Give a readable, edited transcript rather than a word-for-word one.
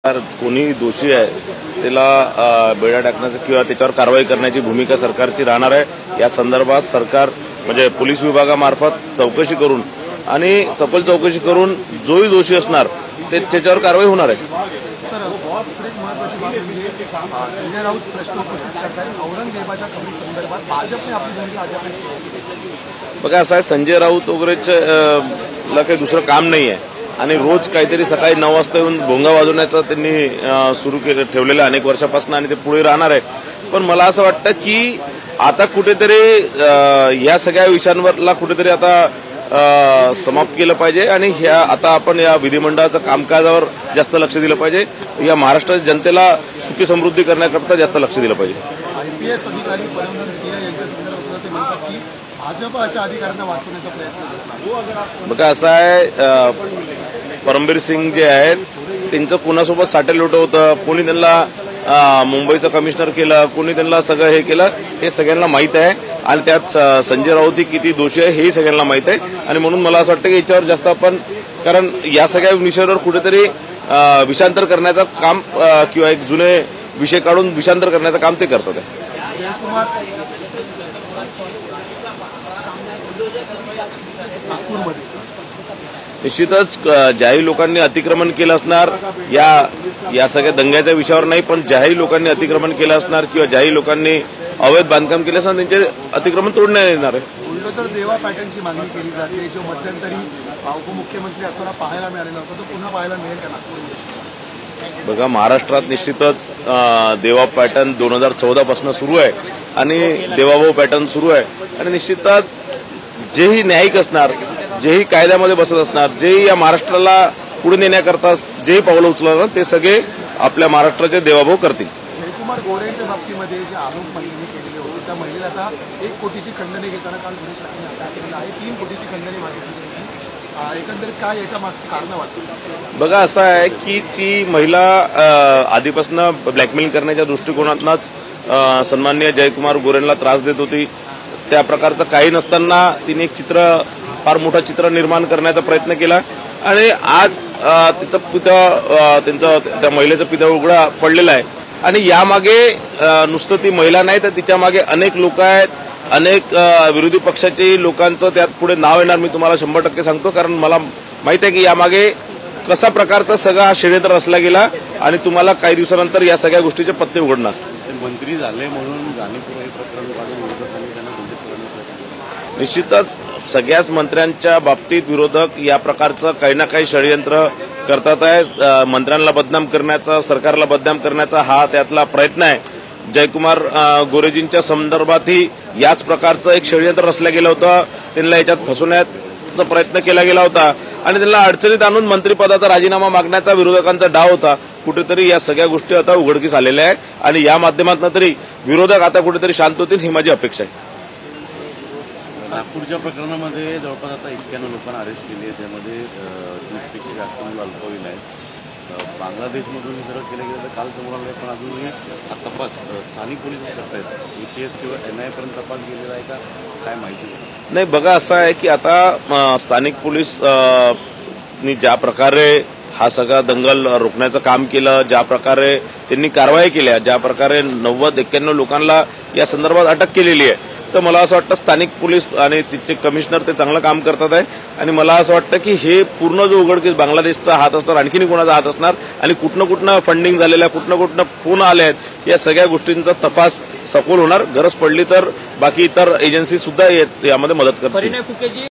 कोणी दोषी आहे त्याला बेड्या टाकण्याची किंवा त्याच्यावर कारवाई करण्याची भूमिका सरकारची राहणार आहे। या संदर्भात सरकार म्हणजे पोलीस विभागामार्फत चौकशी करून आणि सखोल चौकशी करून जोही दोषी असणार त्याच्यावर कारवाई होणार आहे। सर, एक महत्त्वाची बाब म्हणजे संजय राऊत प्रश्न उपस्थित करतात औरंगजेबाच्या कबरी संदर्भात भाजपने आपली भूमिका अद्याप बघा असं आहे, संजय राऊत वगैरेला काही दुसरं काम नाही आहे आणि रोज काहीतरी सकाळी 9 वाजता येऊन भोंगा वाजवण्याचं त्यांनी सुरू ठेवलेलं अनेक वर्षापासून आणि ते पुढे राहणार आहे। पण मला असं वाटतं की आता कुठेतरी या सगळ्या विषयांवरला कुठेतरी आता समाप्त केलं पाहिजे आणि आता आपण या विधिमंडळाचं कामकाजावर जास्त लक्ष दिलं पाहिजे। या महाराष्ट्राच्या जनतेला सुखी समृद्धी करण्याकरता जास्त लक्ष दिलं पाहिजे। IPS अधिकारी परमवीर सिंह यांच्या संदर्भात ते म्हणतात की भाजप अशा अधिकाऱ्यांना वाचवण्याचा प्रयत्न। बघा असं आहे, परमवीर सिंग जे आहेत त्यांचं कोणासोबत साटेलोट होतं, कोणी त्यांना मुंबईचं कमिशनर केलं, कोणी त्यांना सगळं हे केलं हे सगळ्यांना माहीत आहे आणि त्यात संजय राऊत ही किती दोषी आहे हेही सगळ्यांना माहीत आहे। आणि म्हणून मला असं वाटतं की याच्यावर जास्त आपण कारण या सगळ्या विषयावर कुठेतरी विषांतर करण्याचं काम किंवा एक जुने विषय काढून विषांतर करण्याचं काम ते करतात आहे। निश्चितच ज्याही लोकांनी अतिक्रमण केलं असणार या सगळ्या दंग्याच्या विषयावर नाही, पण ज्याही लोकांनी अतिक्रमण केलं असणार किंवा ज्याही लोकांनी अवैध बांधकाम केलं असणार त्यांचे अतिक्रमण तोडण्यात येणार आहे। उलट तर देवा पॅटर्नची मागणी केली जाते, जो मध्यंतरी उपमुख्यमंत्री असताना पाहायला मिळालेला होता तो पुन्हा पाहायला मिळेल का नागपूरमध्ये? बघा महाराष्ट्रात निश्चितच देवा पॅटर्न 2014 पासून सुरू आहे आणि देवाभाऊ पॅटर्न सुरू आहे आणि निश्चितच जेही न्यायिक असणार, जेही कायद्यामध्ये बसत असणार, जेही या महाराष्ट्राला पुढे नेण्याकरता जेही पावलं उचलणार ते सगळे आपल्या महाराष्ट्राचे देवाभाऊ करतील। जयकुमार गोरेंच्या बाबतीमध्ये जे आरोप महिलेने केलेले होते त्या महिलेला आता 1 कोटीची खंडने घेताना काल गुन्हे शाखेने अटक केलेला आहे, 3 कोटीची खंडने मागितली होती। एकंदरीत काय याच्या मागचं कारण वाटतं? बघा असं आहे की ती महिला आधीपासून ब्लॅकमेलिंग करण्याच्या दृष्टिकोनातूनच सन्माननीय जयकुमार गोरेंना त्रास देत होती। त्या प्रकारचं काही नसताना तिने एक फार मोठा चित्र निर्माण करण्याचा प्रयत्न केला आणि आज तिचं त्यांचं त्या महिलेचं पिता उघडा पडलेला आहे आणि यामागे नुसतं ती महिला नाही तर तिच्या मागे अनेक लोक आहेत, अनेक विरोधी पक्षाचे लोकांचं त्यात पुढे नाव येणार मी तुम्हाला 100% सांगतो, कारण मला माहित आहे की यामागे कसा प्रकारचा सगळा षडयंत्र रचला गेला आणि तुम्हाला काही दिवसानंतर या सगळ्या गोष्टीचे पत्ते उघडणार। मंत्री झाले म्हणून जाणीवपूर्वक हे प्रकरण काढून विरोधकांनी त्यांना बंदिस्त करण्याचा निश्चितच सगळ्याच मंत्र्यांच्या बाबतीत विरोधक या प्रकारचं काही ना काही षडयंत्र करतात आहे। मंत्र्यांना बदनाम करण्याचा, सरकारला बदनाम करण्याचा हा त्यातला प्रयत्न आहे। जयकुमार गोरेजींच्या संदर्भातही याच प्रकारचं एक षडयंत्र रचलं गेलं होतं, त्यांना याच्यात फसवण्याचा प्रयत्न केला गेला होता आणि त्यांना अडचणीत आणून मंत्रिपदाचा राजीनामा मागण्याचा विरोधकांचा डाव होता। कुठेतरी या सगळ्या गोष्टी आता उघडकीस आलेल्या आहेत आणि या माध्यमातून तरी विरोधक आता कुठेतरी शांत होतील ही माझी अपेक्षा आहे। नागपूरच्या प्रकरणामध्ये जवळपास आता 91 लोकांना अरेस्ट केली आहे, त्यामध्ये 30पेक्षा जास्त मुलं अल्पवयीन आहेत। बांगलादेशमधून हे सगळं केलं गेलं तर काल समोर आलं, पण अजूनही हा तपास स्थानिक पोलीस करतायत। ATS किंवा NIA पर्यंत तपास गेलेला आहे का काय माहिती नाही? बघा असं आहे की आता स्थानिक पोलीस ज्या प्रकारे हा सगळा दंगल रोखण्याचं काम केलं, ज्या प्रकारे त्यांनी कारवाई केल्या, ज्या प्रकारे 90-91 लोकांना या संदर्भात अटक केलेली आहे, तर मला असं वाटतं स्थानिक पोलीस आणि तिचे कमिशनर ते चांगलं काम करतात आहे आणि मला असं वाटतं की हे पूर्ण जो उघडकीस बांगलादेशचा हात असणार, आणखीन कोणाचा हात असणार आणि कुठनं फंडिंग झालेलं आहे, कुठनं फोन आले आहेत, या सगळ्या गोष्टींचा तपास सखोल होणार। गरज पडली तर बाकी इतर एजन्सी सुद्धा यामध्ये मदत करतील।